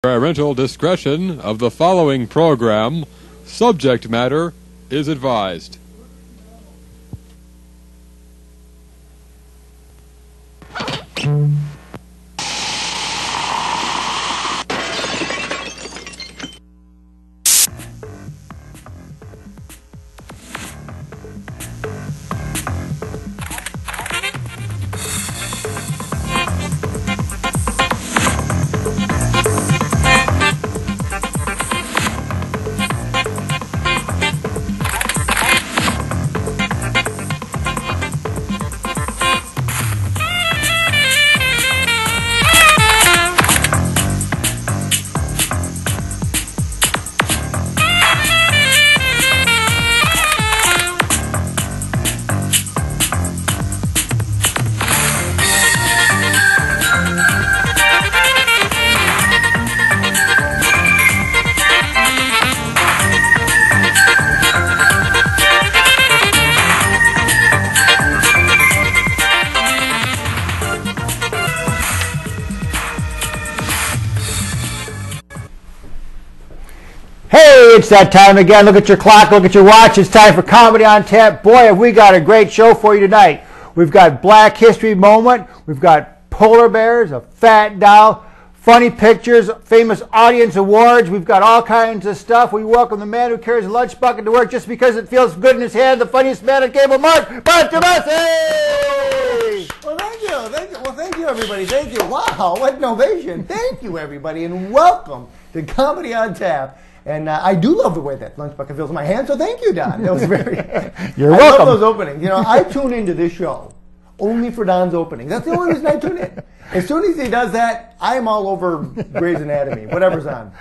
Parental discretion of the following program. Subject matter is advised. It's that time again. Look at your clock, look at your watch. It's time for Comedy on Tap. Boy, have we got a great show for you tonight. We've got Black History Moment. We've got polar bears, a fat doll, funny pictures, famous audience awards. We've got all kinds of stuff. We welcome the man who carries a lunch bucket to work just because it feels good in his hand, the funniest man on cable, Bonto. Well, thank you. Well, thank you, everybody. Thank you. Wow, what an ovation. Thank you, everybody, and welcome to Comedy on Tap. And I do love the way that lunch bucket feels in my hand, so thank you, Don. That was very... You're welcome. I love those openings. You know, I tune into this show only for Don's opening. That's the only reason I tune in. As soon as he does that, I'm all over Grey's Anatomy, whatever's on.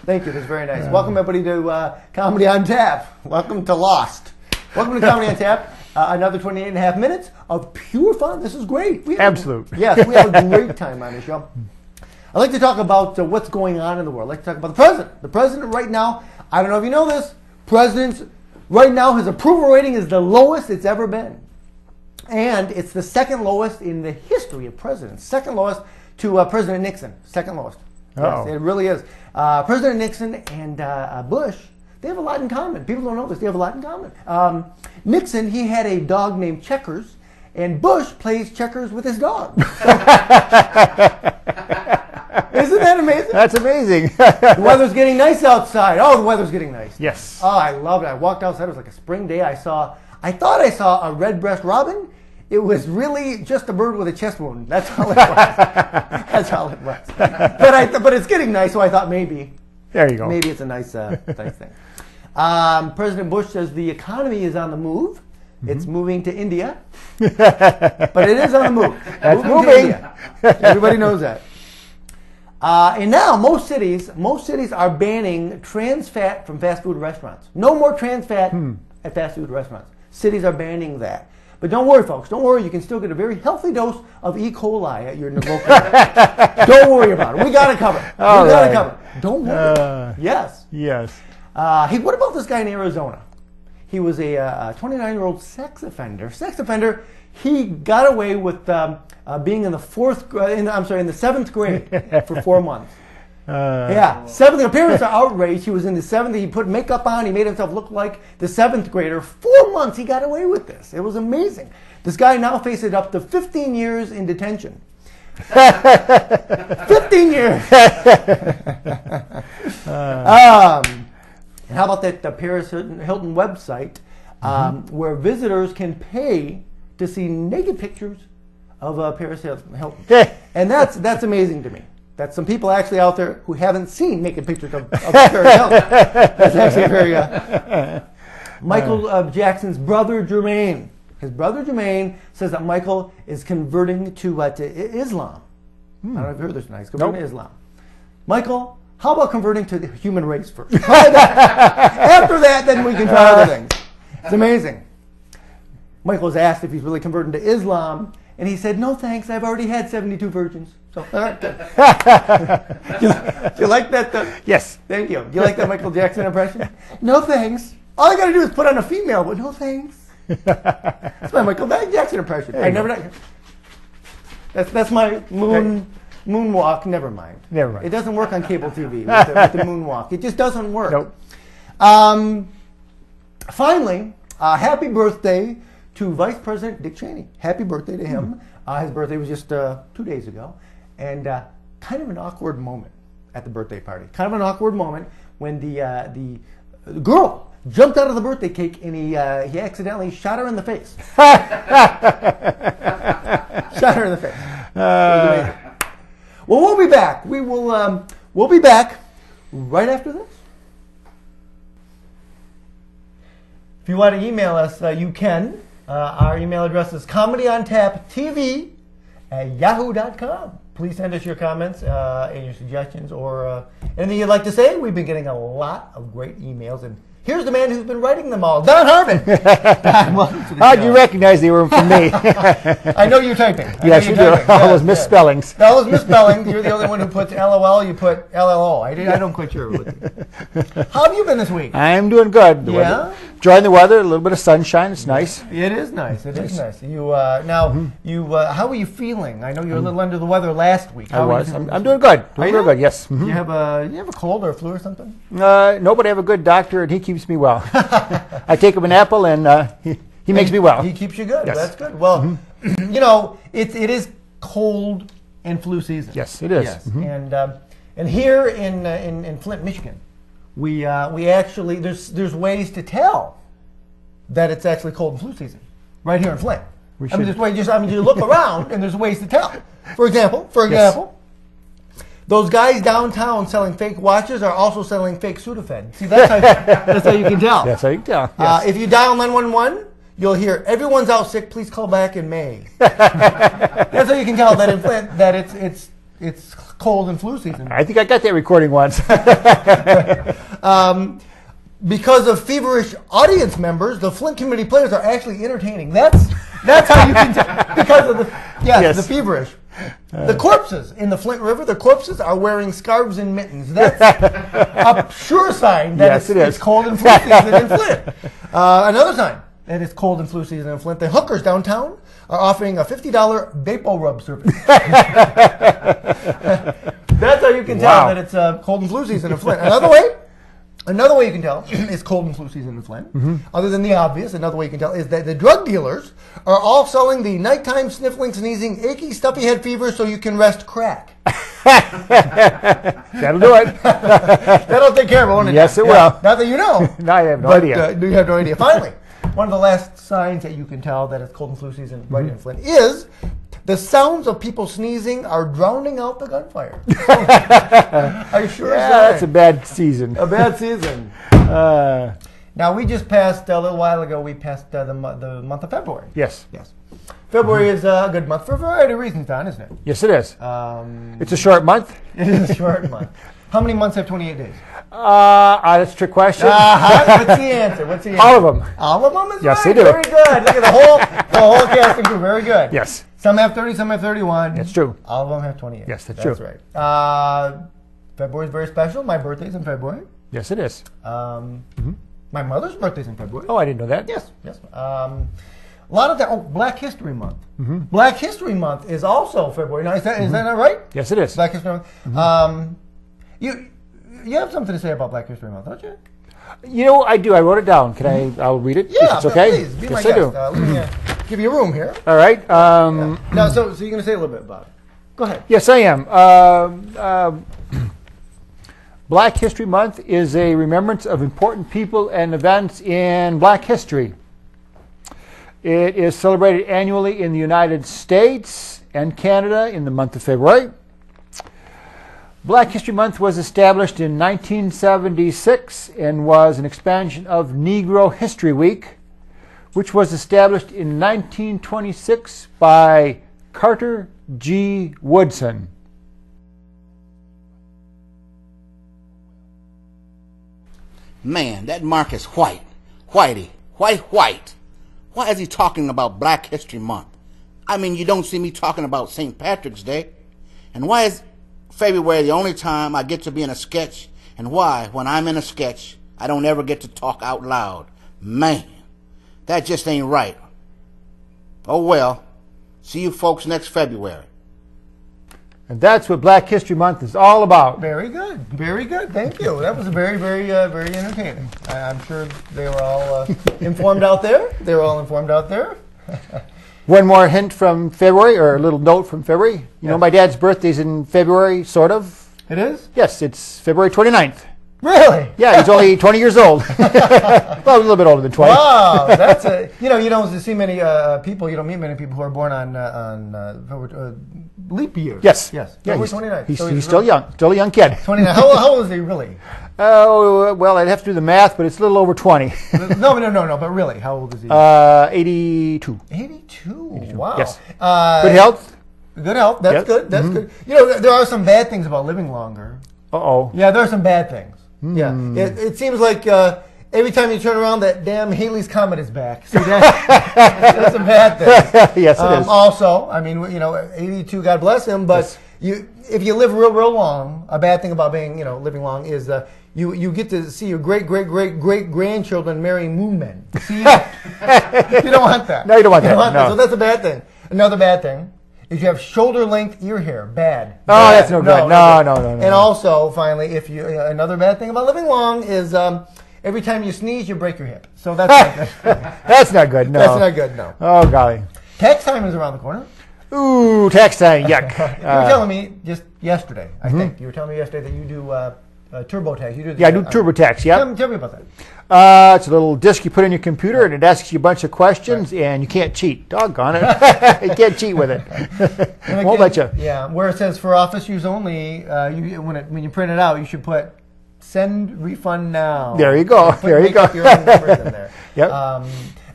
Thank you. That's very nice. Welcome, everybody, to Comedy on Tap. Welcome to Lost. Welcome to Comedy on Tap. Another 28 and a half minutes of pure fun. This is great. Absolute. Yes, we have a great time on the show. I'd like to talk about what's going on in the world. I'd like to talk about the president. The president right now, I don't know if you know this, president right now, his approval rating is the lowest it's ever been. And it's the second lowest in the history of presidents. Second lowest to President Nixon. Second lowest. Yes, it really is. President Nixon and Bush, they have a lot in common. People don't know this. They have a lot in common. Nixon, he had a dog named Checkers, and Bush plays checkers with his dog. Isn't that amazing? That's amazing. The weather's getting nice outside. Oh, the weather's getting nice. Yes. Oh, I loved it. I walked outside. It was like a spring day. I thought I saw a red-breast robin. It was really just a bird with a chest wound. That's all it was. That's all it was. But it's getting nice, so I thought maybe. There you go. Maybe it's a nice thing. President Bush says the economy is on the move. It's moving to India. But it is on the move. That's moving. To India. Everybody knows that. And now most cities are banning trans fat from fast food restaurants. No more trans fat at fast food restaurants. Cities are banning that. But don't worry, folks. Don't worry. You can still get a very healthy dose of E. coli at your local restaurant. Don't worry about it. We got it covered. We got it covered. Don't worry. Yes. Yes. Hey, what about this guy in Arizona? He was a 29-year-old sex offender. He got away with being in the seventh grade for 4 months. Seventh. Parents are outraged. He was in the seventh. He put makeup on. He made himself look like the seventh grader. 4 months. He got away with this. It was amazing. This guy now faces up to 15 years in detention. 15 years. And how about that Paris Hilton website where visitors can pay to see naked pictures of Paris Hilton? And that's amazing to me. That some people actually out there who haven't seen naked pictures of Paris Hilton. That's actually very... Michael Jackson's brother Jermaine. His brother Jermaine says that Michael is converting to Islam. I don't know if you heard this tonight. He's converting to Islam. Michael, how about converting to the human race first? After that, then we can try other things. It's amazing. Michael was asked if he's really converting to Islam, and he said, "No, thanks. I've already had 72 virgins." So, all right. Do you like that? Yes. Thank you. Do you like that Michael Jackson impression? No, thanks. All I got to do is put on a female, but no, thanks. That's my Michael Jackson impression. I never. That's my moon. Moonwalk, never mind. Never mind. It doesn't work on cable TV with the moonwalk. It just doesn't work. Nope. Finally, happy birthday to Vice President Dick Cheney. Happy birthday to him. His birthday was just 2 days ago. And kind of an awkward moment at the birthday party. Kind of an awkward moment when the girl jumped out of the birthday cake and he accidentally shot her in the face. Shot her in the face. Well, we'll be back. We'll be back right after this. If you want to email us, you can. Our email address is comedyontaptv@yahoo.com. Please send us your comments and your suggestions or anything you'd like to say. We've been getting a lot of great emails, and here's the man who's been writing them all, Don Harmon. Don, welcome to the How show. do you recognize they were from me? I know you're typing. Yes, you do. All those misspellings. All those misspellings. You're the only one who puts LOL. You put LLO. I don't quite sure. How have you been this week? I'm doing good. The weather. Enjoying the weather. A little bit of sunshine. It's nice. It is nice. It is nice. You how are you feeling? I know you were a little under the weather last week. How I are was. you doing I'm doing good. Doing real good. Yes. You have a cold or a flu or something? No, but I have a good doctor, and he keeps me well. I take him an apple, and he makes me well. He keeps you good. Yes. That's good. Well, you know, it is cold and flu season. Yes, it is. Yes, and here in Flint, Michigan, we actually there's ways to tell that it's actually cold and flu season right here in Flint. You look around and there's ways to tell. For example, those guys downtown selling fake watches are also selling fake Sudafed. See, that's how you can tell. That's how you can tell. Yes. If you dial 911, you'll hear everyone's out sick. Please call back in May. That's how you can tell that in Flint that it's cold and flu season. I think I got that recording once. Because of feverish audience members, the Flint community players are actually entertaining. That's how you can tell. Because of the feverish. The corpses in the Flint River, the corpses are wearing scarves and mittens. That's a sure sign that it's cold and flu season in Flint. Another sign that it's cold and flu season in Flint. The hookers downtown are offering a $50 Vapo Rub service. That's how you can tell that it's cold and flu season in Flint. Another way you can tell it's cold and flu season in Flint, other than the obvious, another way you can tell is that the drug dealers are all selling the nighttime sniffling, sneezing, achy, stuffy head fever so you can rest crack. That'll do it. That'll take care of it, won't it? Yes, it will. Not that you know. No, I have no idea. You have no idea. Finally, one of the last signs that you can tell that it's cold and flu season right in Flint is the sounds of people sneezing are drowning out the gunfire. Are you sure? Yeah, that's a bad season. A bad season. Now, we just passed, a little while ago, we passed the month of February. Yes. February is a good month for a variety of reasons, Don, isn't it? Yes, it is. It's a short month. It is a short month. How many months have 28 days? That's a trick question. What's the answer? All of them. All of them is yes, right. They do. Very good. Look at the whole cast and crew. Very good. Yes. Some have 30, some have 31. That's true. All of them have 28. Yes, that's true. That's right. February is very special. My birthday's in February. Yes, it is. My mother's birthday's in February. Oh, I didn't know that. Yes. A lot of that. Oh, Black History Month. Black History Month is also February. Now, is that not right? Yes, it is. Black History Month. You have something to say about Black History Month, don't you? You know, I do. I wrote it down. I'll read it? Yeah, if it's okay? please. Be my yes, guest. I do. Let me give you room here. All right. No, so you're going to say a little bit about it. Go ahead. Yes, I am. Black History Month is a remembrance of important people and events in Black history. It is celebrated annually in the United States and Canada in the month of February. Black History Month was established in 1976 and was an expansion of Negro History Week, which was established in 1926 by Carter G. Woodson. Man, that Marcus White. Whitey. White. Why is he talking about Black History Month? I mean, you don't see me talking about St. Patrick's Day. And why is February the only time I get to be in a sketch? And why, when I'm in a sketch, I don't ever get to talk out loud? Man, that just ain't right. Oh well, see you folks next February. And that's what Black History Month is all about. Very good. Very good. Thank you. That was very, very entertaining. I'm sure they were all informed out there. They were all informed out there. One more hint from February, or a little note from February. You know, my dad's birthday's in February, sort of. It is? Yes, it's February 29th. Really? Yeah, he's only 20 years old. Well, a little bit older than 20. Wow, that's a, you don't see many people, you don't meet many people who are born on leap years. Yes. Yes. Yeah, February 29th. he's So still young. Still a young kid. 29. How old is he really? Oh, well, I'd have to do the math, but it's a little over 20. No, but really, how old is he? 82. 82. Wow. Yes. Good health? Good health. That's Yep. good. That's good. You know, there are some bad things about living longer. Uh-oh. Yeah, there are some bad things. Yeah. It seems like every time you turn around, that damn Halley's Comet is back. See, that's a bad thing. Yes, it is. Also, I mean, 82, God bless him, but if you live real long, a bad thing about being, living long is you get to see your great-great-great-great-grandchildren marry moon men. See, you don't want that. No, you don't want that. No. So that's a bad thing. Another bad thing is you have shoulder-length ear hair. Bad. Oh, that's no good. No. And also, finally, if you another bad thing about living long is every time you sneeze, you break your hip. So that's not good. That's not good. No. That's not good. No. Oh, golly. Tax time is around the corner. Ooh, tax time. Yuck. You were telling me just yesterday, I think. You were telling me yesterday that you do TurboTax. You do Yeah, I do TurboTax, yeah. Tell me about that. It's a little disc you put in your computer, and it asks you a bunch of questions, and you can't cheat. Doggone it. You can't cheat with it. Won't let you. Yeah, where it says for office use only, when you print it out, you should put send refund now. There you go. There you go. Your own numbers in there. Yep.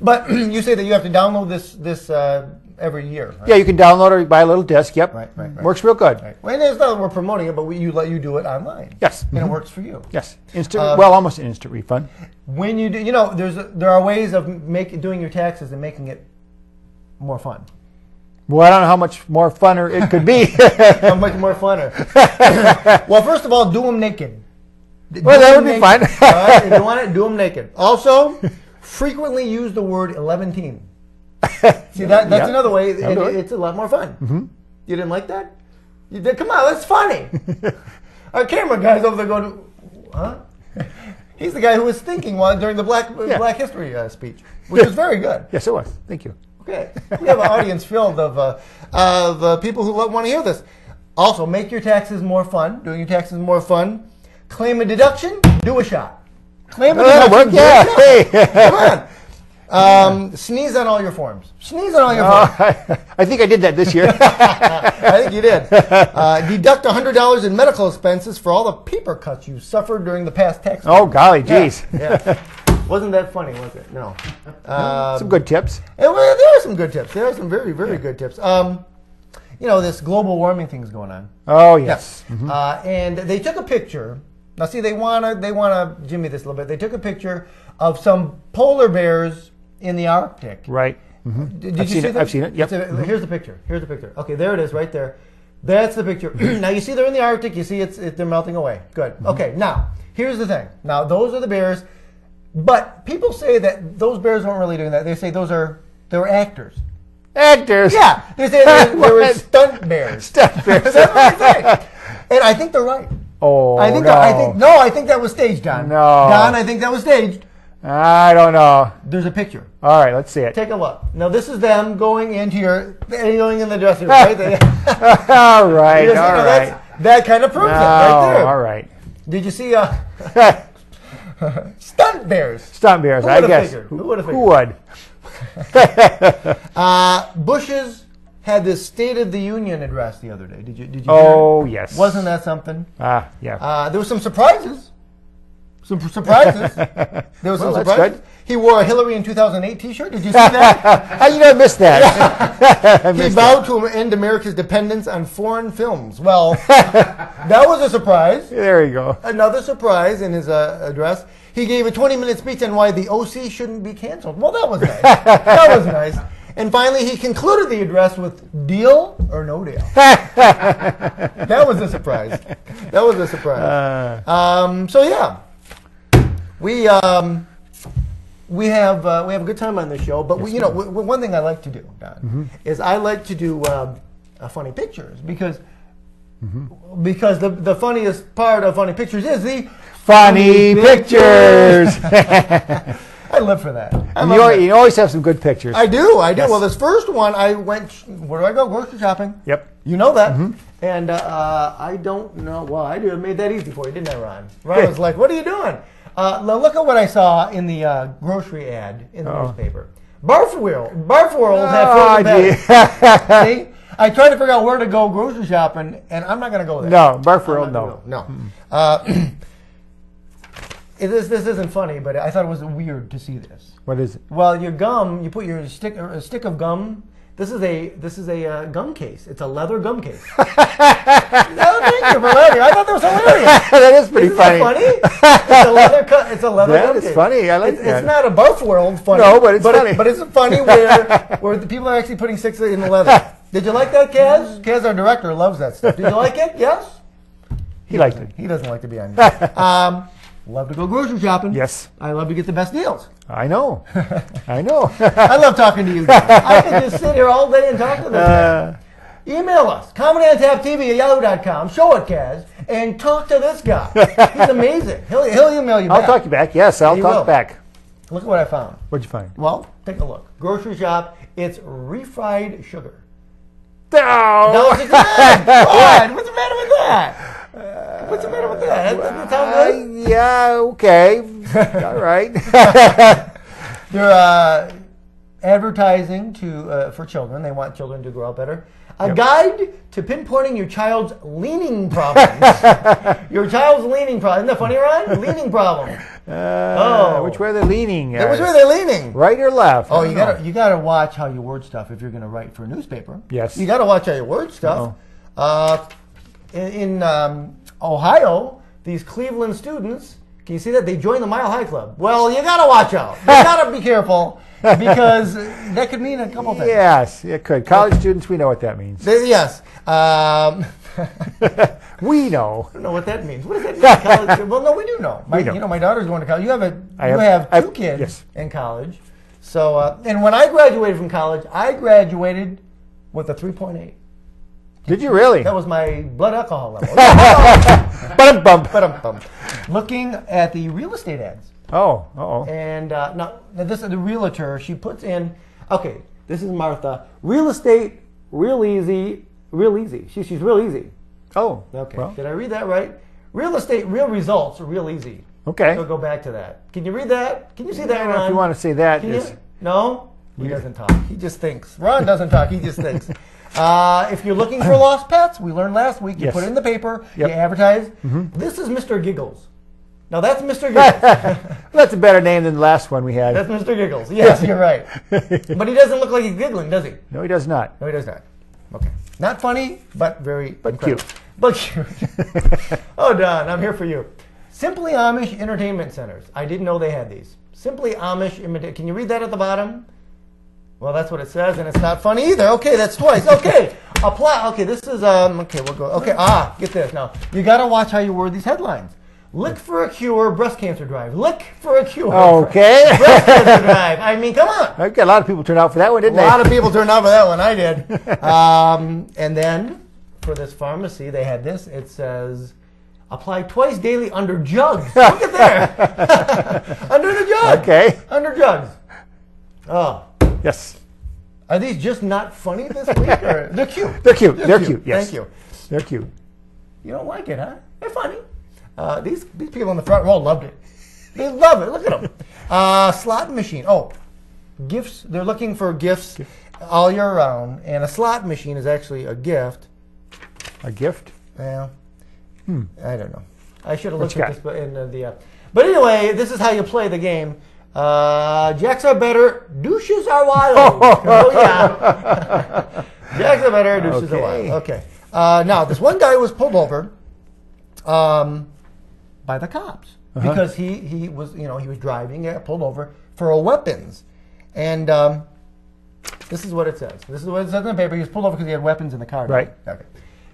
But you say that you have to download this every year. Right? Yeah, you can download or buy a little disc. Yep. Right. Works real good. Right. Well, and it's not that we're promoting it, but you do it online. Yes. And it works for you. Yes. Almost an instant refund. When you do, there are ways of doing your taxes and making it more fun. Well, I don't know how much more funner it could be. How much more funner? Well, first of all, do them naked. Well, that would be fine. All right? If you want it, do them naked. Also, frequently use the word 11-teen. See, that's another way. It's a lot more fun. Mm-hmm. You didn't like that? Come on, that's funny. Our camera guy's over there going, huh? He's the guy who was thinking during the Black History speech, which was very good. Yes, it was. Thank you. Okay. We have an audience filled of people who want to hear this. Also, make your taxes more fun. Doing your taxes more fun. Claim a deduction. Do a shot. Claim a deduction. Yeah. Hey. Come on. Sneeze on all your forms. Sneeze on all your forms. I think I did that this year. I think you did. Deduct $100 in medical expenses for all the paper cuts you suffered during the past tax year. Oh, golly, geez. Yeah. Wasn't that funny, was it? No. Some good tips. There are some good tips. There are some very, very good tips. This global warming thing's going on. Oh, yes. Yeah. Mm-hmm. And they took a picture. Now, see, they wanna jimmy this a little bit. They took a picture of some polar bears in the Arctic. Right. Mm-hmm. Did you see that? I've seen it. Yep. Here's the picture. Okay, there it is, right there. That's the picture. Now you see they're in the Arctic. You see they're melting away. Good. Mm-hmm. Okay. Now here's the thing. Now those are the bears, but people say that those bears weren't really doing that. They say they were actors. Actors. Yeah. They say they were stunt bears. Stunt bears. That's what they say. And I think they're right. Oh, I think that was staged, Don. No. Don, I think that was staged. I don't know. There's a picture. All right, let's see it. Take a look. Now this is them going in the dressing room, right? All right, all right. That kind of proves it right there. All right. Did you see stunt bears? Stunt bears, Who I would've guess. figured? Who would have figured? Who would? Bush's had this State of the Union address the other day. Did you Oh, hear it? yes. Wasn't that something? Yeah. There were some surprises. There were some surprises. Good. He wore a Hillary in 2008 T-shirt. Did you see that? How you gonna miss that? He vowed to end America's dependence on foreign films. Well, that was a surprise. There you go. Another surprise in his address. He gave a 20-minute speech on why the OC shouldn't be canceled. Well, that was nice. That was nice. And finally, he concluded the address with deal or no deal. That was a surprise. That was a surprise. So yeah, we have a good time on this show. But one thing I like to do, Don, is I like to do funny pictures because Because the funniest part of Funny Pictures is the Funny pictures. I live for that. You always have some good pictures. I do. Yes. Well, this first one, I went, where do I go? Grocery shopping. Yep. You know that. And I don't know. Well, I made that easy for you, didn't I, Ron? Ron was like, what are you doing? Look at what I saw in the grocery ad in the newspaper. Barf World had frozen patties. See? I tried to figure out where to go grocery shopping, and I'm not going to go there. No, Barf World, no. No. This isn't funny, but I thought it was weird to see this. What is it? Well, your gum, you put your stick of gum. This is a gum case. It's a leather gum case. No, thank you for laughing. I thought that was hilarious. That is pretty funny. Funny? It's a leather gum case. It's funny. I like that. It's not a Barf World funny. No, but it's funny. But it's funny where the people are actually putting sticks in the leather. Did you like that, Kaz? Kaz, our director, loves that stuff. Did you like it? Yes? He liked it. He doesn't like to be on here. Love to go grocery shopping. Yes. I love to get the best deals. I know. I know. I love talking to you guys. I could just sit here all day and talk to this guy. Email us, comedyontapptv@yahoo.com, show it, Kaz, and talk to this guy. He's amazing. He'll email you back. I'll talk you back. Yes, I'll talk back. Look at what I found. What'd you find? Well, take a look. Grocery shop, it's refried sugar. No. $1.69. What? What's the matter with that? What's the matter with that? That sound good? Yeah, okay. All right. They're advertising for children. They want children to grow up better. A guide to pinpointing your child's leaning problems. Your child's leaning problem. Isn't that funny, Ryan? Leaning problem. Which way are they leaning? Which way are they leaning? Right or left? Oh, you gotta watch how you word stuff if you're gonna write for a newspaper. Yes. You gotta watch how you word stuff. In Ohio, these Cleveland students, can you see that? They joined the Mile High Club. Well, you gotta watch out. You gotta be careful because that could mean a couple things. Yes, it could. College students, we know what that means. Yes. We know. I don't know what that means. What does that mean? College? Well, no, we do know. We know. You know, my daughter's going to college. You have I two kids yes. in college. So, and when I graduated from college, I graduated with a 3.8. Did you really? That was my blood alcohol level. Ba-dum-bum. Looking at the real estate ads. Oh, uh-oh. And now this is the realtor. She puts in, okay, this is Martha. Real estate, real easy. She's real easy. Oh, okay. Well. Did I read that right? Real estate, real results, real easy. Okay. So go back to that. Can you read that? Can you see that, I don't know Ron? if you want to say that. No? He doesn't talk. He just thinks. Ron doesn't talk. He just thinks. If you're looking for lost pets, we learned last week, you put it in the paper, you advertise. This is Mr. Giggles. Now that's Mr. Giggles. That's a better name than the last one we had. That's Mr. Giggles. Yes, you're right. But he doesn't look like he's giggling, does he? No, he does not. No, he does not. Okay. Not funny, but very cute. But cute. Oh, Don, I'm here for you. Simply Amish Entertainment Centers. I didn't know they had these. Simply Amish. Can you read that at the bottom? Well, that's what it says, and it's not funny either. Okay, that's twice. Okay, apply. Okay, this is okay. We'll go. Okay, get this now. You got to watch how you word these headlines. Lick for a cure, breast cancer drive. Lick for a cure. Okay. Breast cancer drive. I mean, come on. Okay, a lot of people turned out for that one, didn't they? A lot of people turned out for that one. I did. And then for this pharmacy, they had this. It says, apply twice daily under jugs. Look at there. Under the jug. Okay. Under jugs. Oh. Yes. Are these just not funny this week? Or? They're cute. They're cute. Yes. Thank you. They're cute. You don't like it, huh? They're funny. These people in the front row loved it. They love it. Look at them. Slot machine. Oh, gifts. They're looking for gifts all year round, and a slot machine is actually a gift. A gift? Yeah. I don't know. I should have looked at this in the. But anyway, this is how you play the game. Jacks are better, douches are wild. Oh yeah. Jacks are better, douches are wild. Okay. Now this one guy was pulled over by the cops because he was he was driving, pulled over for weapons, and this is what it says. This is what it says in the paper. He was pulled over because he had weapons in the car. Right. Okay.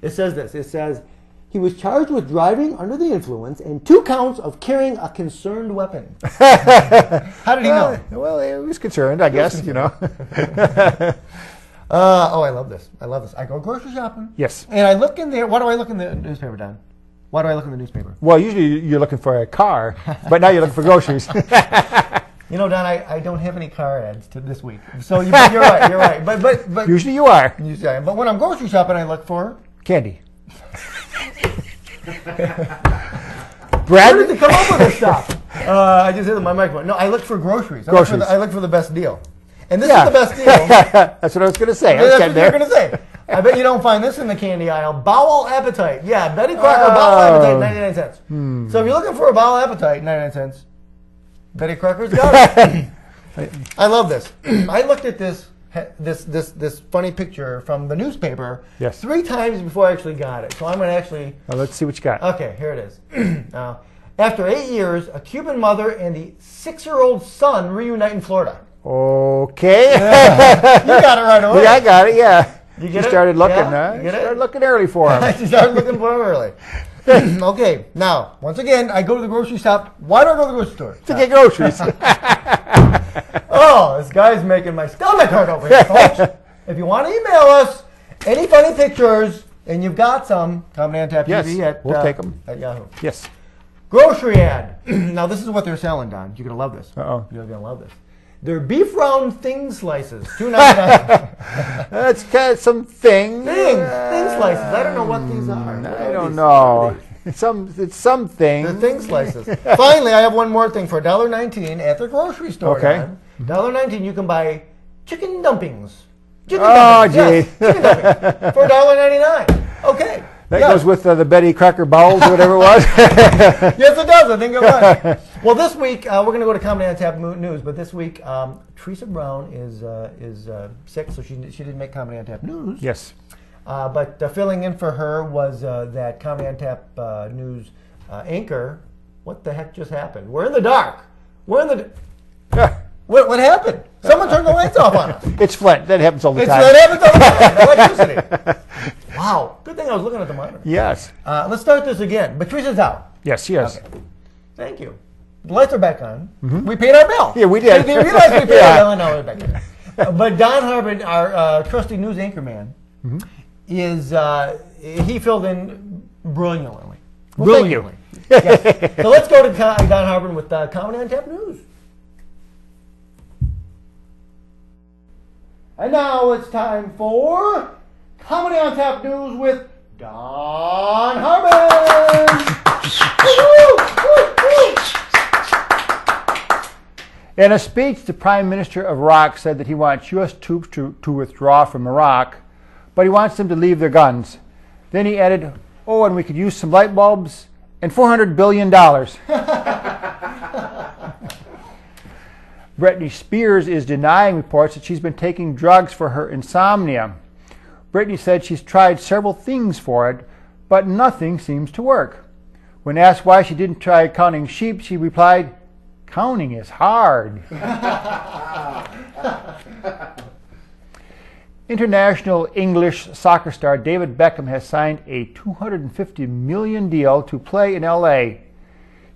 It says this. It says. He was charged with driving under the influence and 2 counts of carrying a concerned weapon. How did he know? Well, he was concerned, I guess, I love this. I love this. I go grocery shopping. Yes. And I look in there. Why do I look in the newspaper, Don? Why do I look in the newspaper? Well, usually you're looking for a car, but now you're looking for groceries. You know, Don, I don't have any car ads this week. So you're right. You're right. But Usually you are. usually I am. But when I'm grocery shopping, I look for. Candy. Where did they come up with this stuff? I just hit my microphone. No, I look for groceries. I look for the best deal. And this is the best deal. That's what I was going to say. That's what you're going to say. I bet you don't find this in the candy aisle. Bowel Appetite. Yeah, Betty Crocker Bowel Appetite, 99 cents. So if you're looking for a Bowel Appetite, 99 cents, Betty Crocker's got it. I love this. I looked at this funny picture from the newspaper 3 times before I actually got it. So I'm going to actually... Well, let's see what you got. Okay, here it is. After 8 years, a Cuban mother and the 6-year-old son reunite in Florida. Okay. You got it right away. Yeah, I got it, yeah. You started looking, yeah? You started looking early for him. She started looking for him early. Okay, now, once again, I go to the grocery shop. Why do I go to the grocery store? To get groceries. Oh, this guy's making my stomach hurt over here, folks. If you want to email us any funny pictures, and you've got some, comment on Tap TV at, we'll take them. At Yahoo. Yes. Grocery ad. Now, this is what they're selling, Don. You're going to love this. Uh-oh. You're going to love this. They're beef round thing slices, $2.99. That's kind of some thing. Thing slices. I don't know what these are. I don't know. It's something. They're thing slices. Finally, I have one more thing for $1.19 at the grocery store. Okay. $1.19, you can buy chicken dumplings. Chicken dumplings. Yes, chicken dumplings for $1.99. Okay. That goes with the Betty Crocker bowls or whatever it was. Yes, it does. I think it was. Well, this week we're going to go to Comedy on Tap News, but this week Teresa Brown is sick, so she didn't make Comedy on Tap News. Yes. But filling in for her was that Comedy on Tap News anchor. What the heck just happened? We're in the dark. We're in the. What happened? Someone turned the lights off on us. It's Flint. That happens all the time. That happens all the time. Electricity. Wow. Good thing I was looking at the monitor. Yes. Let's start this again. But Teresa's out. Yes, she is. Okay. Thank you. The lights are back on. Mm-hmm. We paid our bill. Yeah, we did. You realize we paid our bill and now we're back in. But Don Harbin, our trusty news anchor man, is he filled in brilliantly. Well, thank you. Yes. So let's go to Don Harbin with Comedy on Tap News. And now it's time for Comedy on Tap News with Don Harbin. In a speech, the Prime Minister of Iraq said that he wants U.S. troops to withdraw from Iraq, but he wants them to leave their guns. Then he added, oh, and we could use some light bulbs and $400 billion. Britney Spears is denying reports that she's been taking drugs for her insomnia. Britney said she's tried several things for it, but nothing seems to work. When asked why she didn't try counting sheep, she replied, counting is hard. International English soccer star David Beckham has signed a $250 million deal to play in L.A.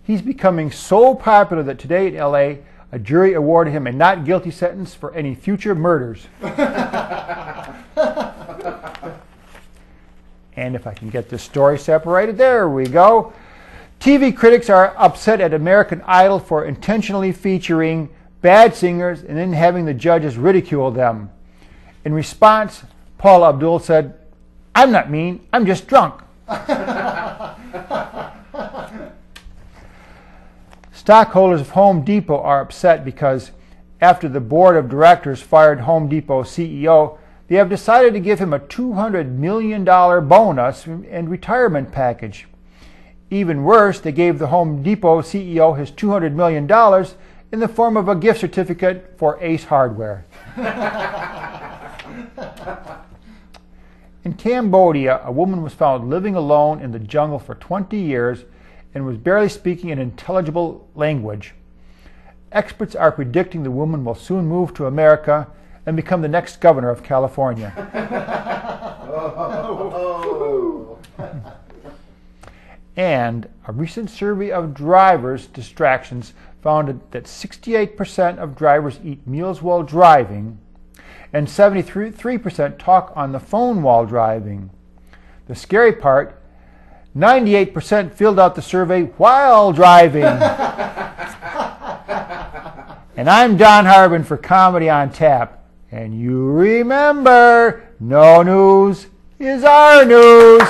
He's becoming so popular that today in L.A., a jury awarded him a not guilty sentence for any future murders. And if I can get this story separated, there we go. TV critics are upset at American Idol for intentionally featuring bad singers and then having the judges ridicule them. In response, Paula Abdul said, I'm not mean, I'm just drunk. Stockholders of Home Depot are upset because after the board of directors fired Home Depot CEO, they have decided to give him a $200 million bonus and retirement package. Even worse, they gave the Home Depot CEO his $200 million in the form of a gift certificate for Ace Hardware. In Cambodia, a woman was found living alone in the jungle for 20 years and was barely speaking an intelligible language. Experts are predicting the woman will soon move to America and become the next governor of California. And a recent survey of drivers' distractions found that 68% of drivers eat meals while driving, and 73% talk on the phone while driving. The scary part, 98% filled out the survey while driving. And I'm Don Harbin for Comedy on Tap. And you remember, no news is our news.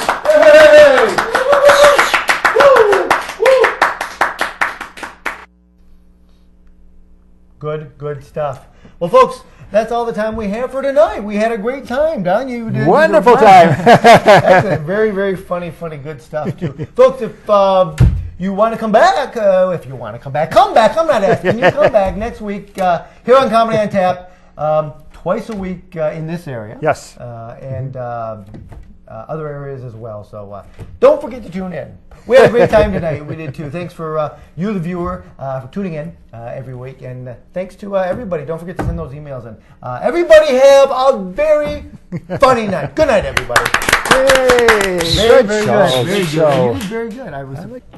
Good stuff. Well, folks, that's all the time we have for tonight. We had a great time, Don. You did Wonderful time. Excellent. Very funny, good stuff too. Folks, if you want to come back, come back. I'm not asking you. Come back next week here on Comedy on Tap, twice a week in this area. Yes. And other areas as well. So don't forget to tune in. We had a great time tonight. We did too. Thanks for you, the viewer, for tuning in every week. And thanks to everybody. Don't forget to send those emails in. Everybody have a very funny night. Good night, everybody. Yay. Very good. Very You good. did very good. I was. Happiness.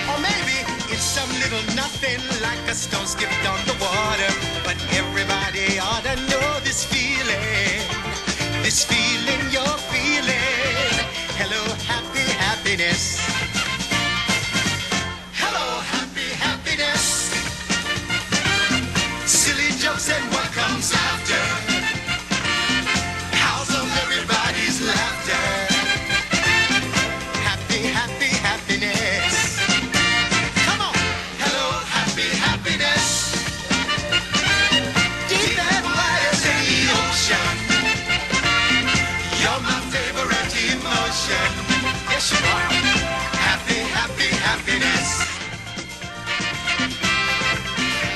Or maybe it's some little nothing like a stone skipped on the water. But everybody ought to know this feeling. This feeling you're feeling. Hello, happy happiness. Hello, happy happiness. Silly jokes and what comes after. How's on everybody's laughter. Happy, happy happiness. Come on. Hello, happy happiness. Deep and wide as the ocean. You're my favorite emotion. Yes, you are. Happy, happy happiness.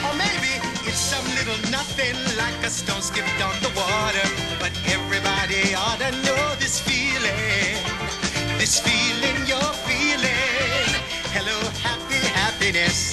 Or maybe it's some little nothing like a stone skipped on the water. But everybody ought to know this feeling. This feeling you're feeling. Hello, happy happiness.